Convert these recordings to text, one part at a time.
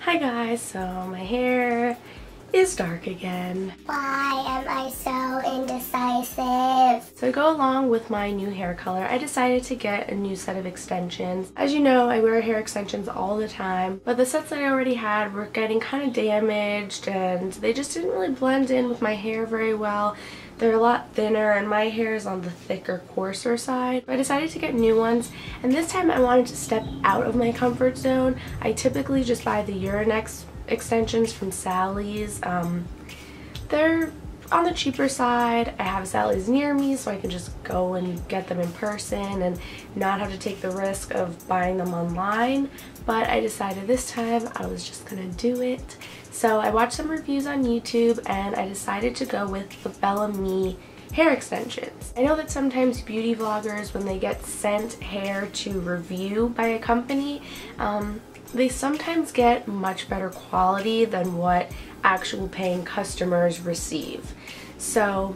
Hi guys, so my hair is dark again. Why am I so indecisive? So to go along with my new hair color, I decided to get a new set of extensions. As you know, I wear hair extensions all the time, but the sets that I already had were getting kind of damaged and they just didn't really blend in with my hair very well. They're a lot thinner and my hair is on the thicker, coarser side. I decided to get new ones, and this time I wanted to step out of my comfort zone. I typically just buy the Euronext extensions from Sally's. They're on the cheaper side. I have Sally's near me, so I can just go and get them in person and not have to take the risk of buying them online. But I decided this time I was just gonna do it. So I watched some reviews on YouTube and I decided to go with the Bellami hair extensions. I know that sometimes beauty vloggers, when they get sent hair to review by a company, they sometimes get much better quality than what actual paying customers receive. So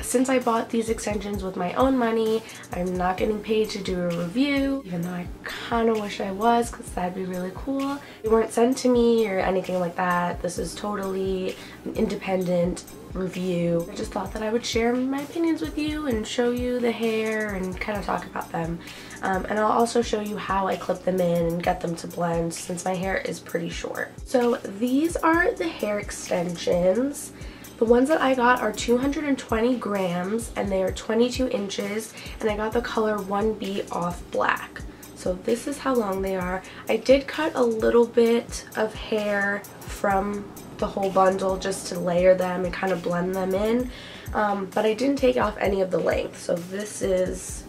since I bought these extensions with my own money, I'm not getting paid to do a review, even though I kind of wish I was, because that'd be really cool. They weren't sent to me or anything like that. This is totally an independent review. I just thought that I would share my opinions with you and show you the hair and kind of talk about them. And I'll also show you how I clip them in and get them to blend, since my hair is pretty short. So these are the hair extensions. The ones that I got are 220 grams and they are 22 inches, and I got the color 1B off black. So this is how long they are. I did cut a little bit of hair from the whole bundle just to layer them and kind of blend them in, but I didn't take off any of the length. So this is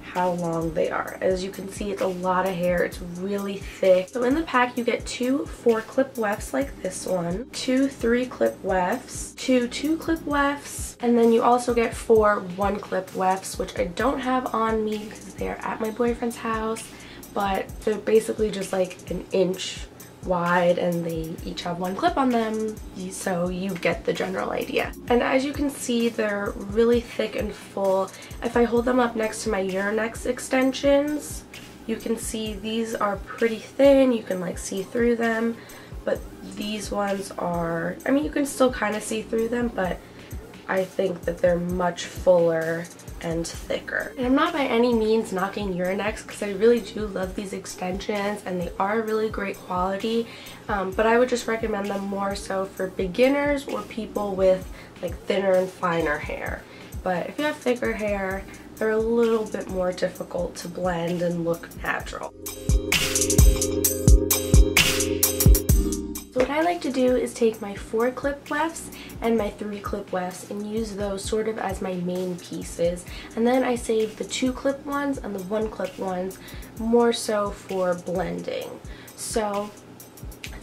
how long they are. As you can see, it's a lot of hair. It's really thick. So in the pack you get 2 4-clip wefts like this one, 2 3-clip wefts, 2 2-clip wefts, and then you also get 4 1-clip wefts, which I don't have on me because they are at my boyfriend's house, but they're basically just like an inch wide and they each have 1 clip on them, so you get the general idea. And as you can see, they're really thick and full. If I hold them up next to my Euronext extensions, you can see these are pretty thin. You can like see through them, but these ones are, I mean, you can still kind of see through them, but I think that they're much fuller and thicker. And I'm not by any means knocking Euronext, because I really do love these extensions and they are really great quality, but I would just recommend them more so for beginners or people with like thinner and finer hair. But if you have thicker hair, they're a little bit more difficult to blend and look natural. So what I like to do is take my 4-clip wefts and my 3-clip wefts and use those sort of as my main pieces, and then I save the 2-clip ones and the 1-clip ones more so for blending. So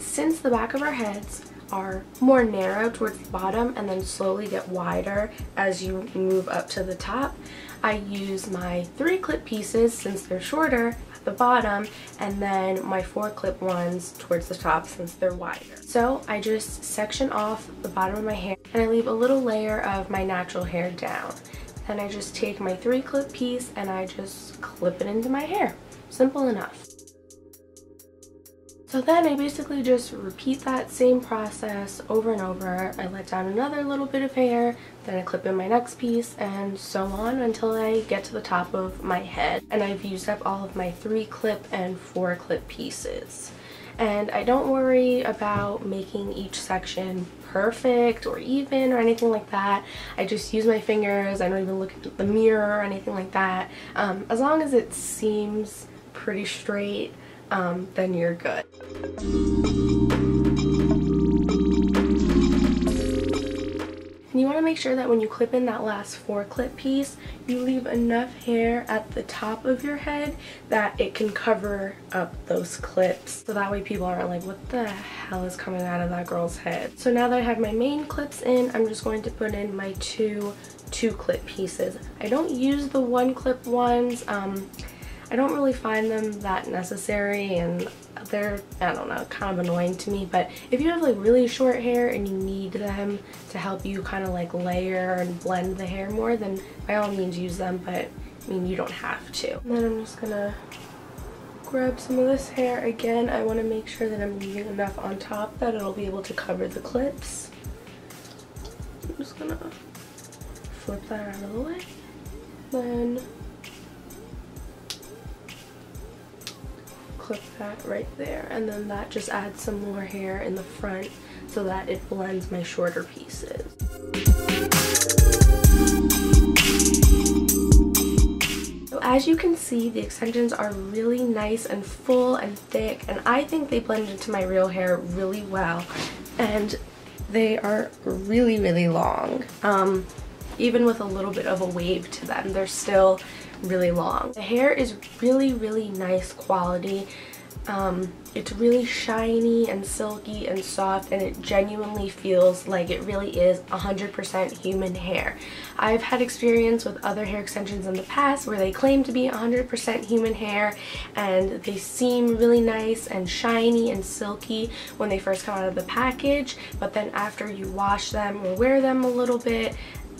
since the back of our heads are more narrow towards the bottom and then slowly get wider as you move up to the top, I use my 3-clip pieces, since they're shorter, the bottom, and then my 4-clip ones towards the top since they're wider. So I just section off the bottom of my hair and I leave a little layer of my natural hair down. Then I just take my 3-clip piece and I just clip it into my hair. Simple enough. So then I basically just repeat that same process over and over. I let down another little bit of hair, then I clip in my next piece, and so on until I get to the top of my head. And I've used up all of my 3-clip and 4-clip pieces. And I don't worry about making each section perfect or even or anything like that. I just use my fingers. I don't even look at the mirror or anything like that. As long as it seems pretty straight, then you're good. And you want to make sure that when you clip in that last 4-clip piece, you leave enough hair at the top of your head that it can cover up those clips. So that way people aren't like, what the hell is coming out of that girl's head? So now that I have my main clips in, I'm just going to put in my 2 2-clip pieces. I don't use the 1-clip ones. I don't really find them that necessary, and they're, I don't know, kind of annoying to me. But if you have like really short hair and you need them to help you kind of like layer and blend the hair more, then by all means use them, but I mean, you don't have to. And then I'm just gonna grab some of this hair. Again, I want to make sure that I'm leaving enough on top that it'll be able to cover the clips. I'm just gonna flip that out of the way. Then clip that right there, and then that just adds some more hair in the front so that it blends my shorter pieces. So as you can see, the extensions are really nice and full and thick, and I think they blend into my real hair really well, and they are really, really long. Even with a little bit of a wave to them, they're still really long. The hair is really, really nice quality. It's really shiny and silky and soft, and it genuinely feels like it really is 100% human hair. I've had experience with other hair extensions in the past where they claim to be 100% human hair, and they seem really nice and shiny and silky when they first come out of the package, but then after you wash them or wear them a little bit,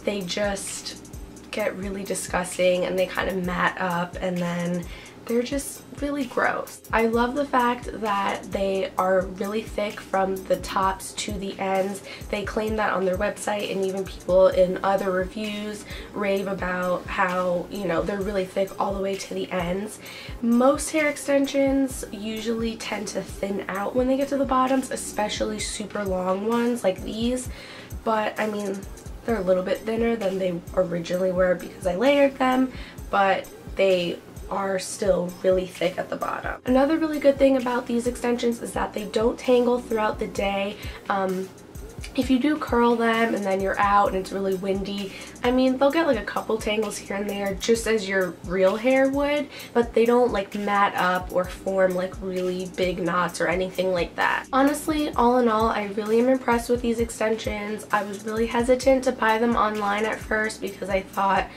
they just get really disgusting and they kind of mat up, and then they're just really gross. I love the fact that they are really thick from the tops to the ends. They claim that on their website, and even people in other reviews rave about how, you know, they're really thick all the way to the ends. Most hair extensions usually tend to thin out when they get to the bottoms, especially super long ones like these, but I mean, they're a little bit thinner than they originally were because I layered them, but they are still really thick at the bottom. Another really good thing about these extensions is that they don't tangle throughout the day. If you do curl them and then you're out and it's really windy, I mean, they'll get like a couple tangles here and there just as your real hair would, but they don't like mat up or form like really big knots or anything like that. Honestly, all in all, I really am impressed with these extensions. I was really hesitant to buy them online at first because I thought,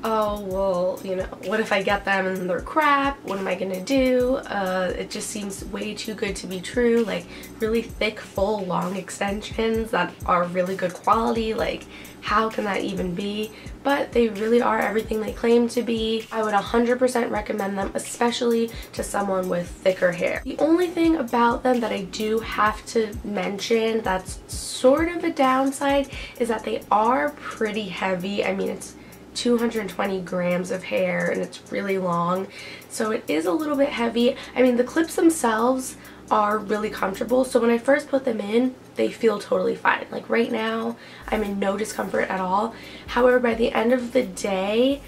oh, well, you know, what if I get them and they're crap? What am I gonna do? It just seems way too good to be true. Like, really thick, full, long extensions that are really good quality. Like, how can that even be? But they really are everything they claim to be. I would 100% recommend them, especially to someone with thicker hair. The only thing about them that I do have to mention that's sort of a downside is that they are pretty heavy. I mean, it's 220 grams of hair and it's really long, so it is a little bit heavy. I mean, the clips themselves are really comfortable, so when I first put them in, they feel totally fine. Like right now, I'm in no discomfort at all. However, by the end of the day,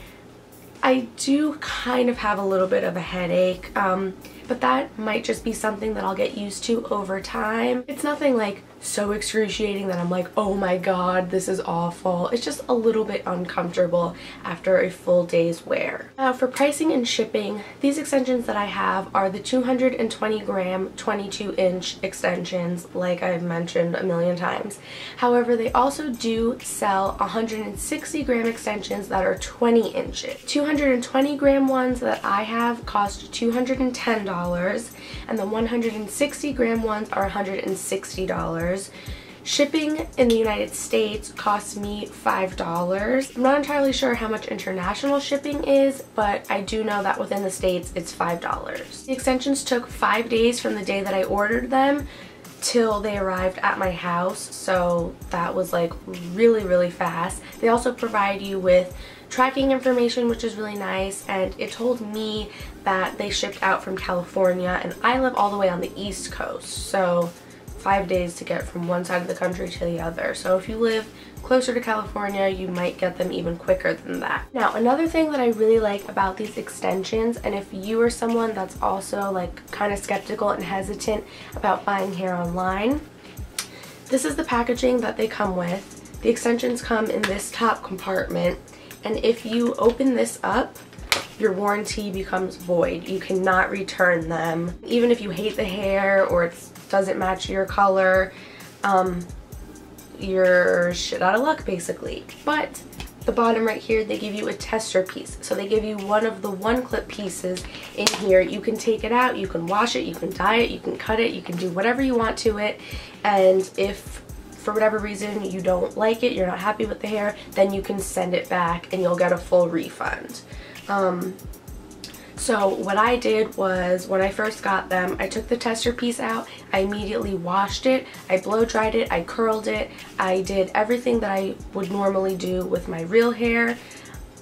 I do kind of have a little bit of a headache, but that might just be something that I'll get used to over time. It's nothing like so excruciating that I'm like, oh my god, this is awful. It's just a little bit uncomfortable after a full day's wear. Now for pricing and shipping, these extensions that I have are the 220 gram 22-inch extensions, like I've mentioned a million times. However, they also do sell 160 gram extensions that are 20 inches. 220 gram ones that I have cost $210, and the 160 gram ones are $160. Shipping in the United States costs me $5. I'm not entirely sure how much international shipping is, but I do know that within the States it's $5. The extensions took 5 days from the day that I ordered them till they arrived at my house, so that was like really, really fast. They also provide you with tracking information, which is really nice, and it told me that they shipped out from California, and I live all the way on the East Coast, so 5 days to get from one side of the country to the other. So if you live closer to California, you might get them even quicker than that. Now, another thing that I really like about these extensions, and if you are someone that's also like kind of skeptical and hesitant about buying hair online, this is the packaging that they come with. The extensions come in this top compartment, and if you open this up, your warranty becomes void. You cannot return them. Even if you hate the hair or it doesn't match your color, you're shit out of luck basically. But the bottom right here, they give you a tester piece. So they give you one of the one clip pieces in here. You can take it out, you can wash it, you can dye it, you can cut it, you can do whatever you want to it. And if for whatever reason you don't like it, you're not happy with the So what I did was, when I first got them, I took the tester piece out, I immediately washed it, I blow dried it, I curled it, I did everything that I would normally do with my real hair,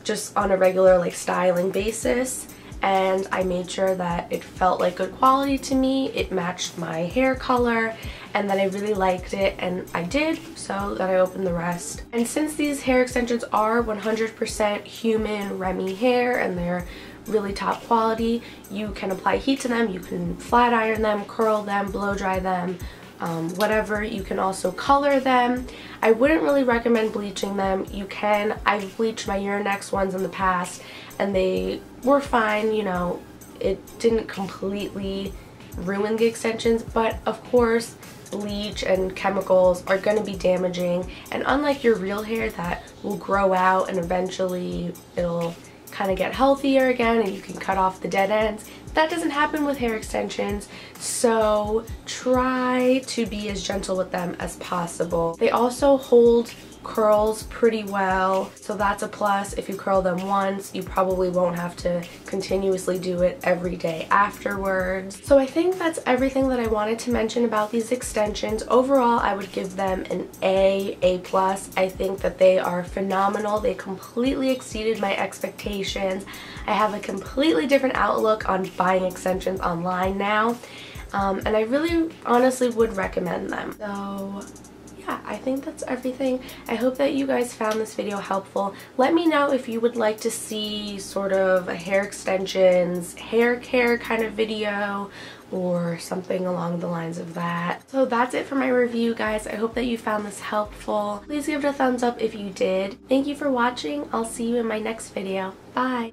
just on a regular like styling basis, and I made sure that it felt like good quality to me, it matched my hair color, and that I really liked it, and I did, so then I opened the rest. And since these hair extensions are 100% human Remy hair and they're really top quality, you can apply heat to them, you can flat iron them, curl them, blow dry them, whatever. You can also color them. I wouldn't really recommend bleaching them. You can. I've bleached my Euronext ones in the past and they were fine, you know, it didn't completely ruin the extensions, but of course bleach and chemicals are going to be damaging, and unlike your real hair that will grow out and eventually it'll kind of get healthier again and you can cut off the dead ends, that doesn't happen with hair extensions, so try to be as gentle with them as possible. They also hold curls pretty well, so that's a plus. If you curl them once, you probably won't have to continuously do it every day afterwards. So I think that's everything that I wanted to mention about these extensions. Overall, I would give them an A+. I think that they are phenomenal. They completely exceeded my expectations. I have a completely different outlook on buying extensions online now, and I really honestly would recommend them. So yeah, I think that's everything. I hope that you guys found this video helpful. Let me know if you would like to see sort of a hair extensions, hair care kind of video, or something along the lines of that. So that's it for my review, guys. I hope that you found this helpful. Please give it a thumbs up if you did. Thank you for watching. I'll see you in my next video. Bye!